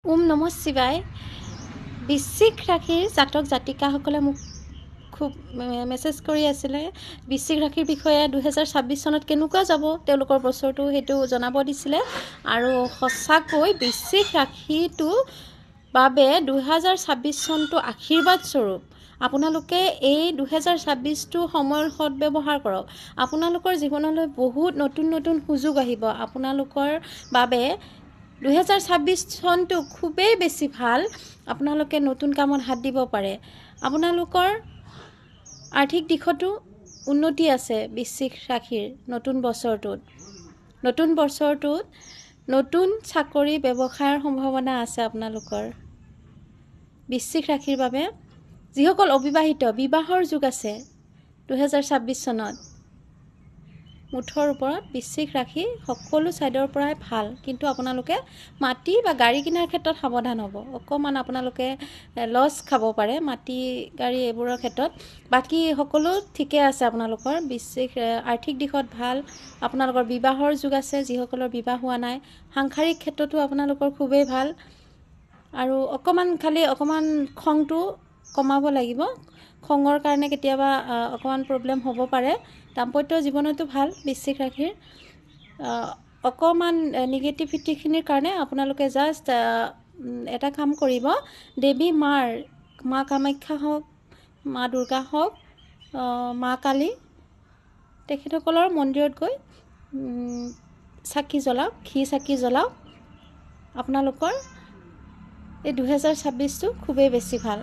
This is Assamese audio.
ওম নমঃ শিৱায়। বৃশ্চিক ৰাশিৰ জাতক জাতিকাসকলে মোক খুব মেছেজ কৰি আছিলে বৃশ্চিক ৰাশিৰ বিষয়ে 2026 চনত কেনেকুৱা যাব তেওঁলোকৰ বছৰটো সেইটো জনাব দিছিলে আৰু সঁচাকৈ বৃশ্চিক ৰাশিটো বাবে 2026 চনটো আশীৰ্বাদ স্বৰূপ। আপোনালোকে এই 2026টো সময়ৰ সদ্ব্যৱহাৰ কৰক। আপোনালোকৰ জীৱনলৈ বহুত নতুন নতুন সুযোগ আহিব। আপোনালোকৰ বাবে 2026 চনটো খুবেই বেছি ভাল। আপোনালোকে নতুন কামত হাত দিব পাৰে। আপোনালোকৰ আৰ্থিক দিশতো উন্নতি আছে। বৃশ্চিক ৰাশিৰ নতুন বছৰটোত নতুন চাকৰি ব্যৱসায়ৰ সম্ভাৱনা আছে। আপোনালোকৰ বৃশ্চিক ৰাশিৰ বাবে যিসকল অবিবাহিত বিবাহৰ যুগ আছে 2026 চনত মুঠৰ ওপৰত বৃশ্চিক ৰাশি সকলো ছাইডৰ পৰাই ভাল। কিন্তু আপোনালোকে মাটি বা গাড়ী কিনাৰ ক্ষেত্ৰত সাৱধান হ'ব। অকণমান আপোনালোকে লছ খাব পাৰে মাটি গাড়ী এইবোৰৰ ক্ষেত্ৰত। বাকী সকলো ঠিকে আছে। আপোনালোকৰ বৃশ্চিক আৰ্থিক দিশত ভাল। আপোনালোকৰ বিবাহৰ যুগ আছে। যিসকলৰ বিবাহ হোৱা নাই সাংসাৰিক ক্ষেত্ৰতো আপোনালোকৰ খুবেই ভাল। আৰু অকণমান খংটো কমাব লাগিব। খঙৰ কাৰণে কেতিয়াবা অকণমান প্ৰব্লেম হ'ব পাৰে। দাম্পত্য জীৱনতো ভাল বৃশ্চিক ৰাশিৰ। অকণমান নিগেটিভিটিখিনিৰ কাৰণে আপোনালোকে জাষ্ট এটা কাম কৰিব। দেৱী মা কামাখ্যা হওক, মা দুৰ্গা হওক, মা কালী তেখেতসকলৰ মন্দিৰত গৈ চাকি জ্বলাওক, ঘি চাকি জ্বলাওক। আপোনালোকৰ এই 2026টো খুবেই বেছি ভাল।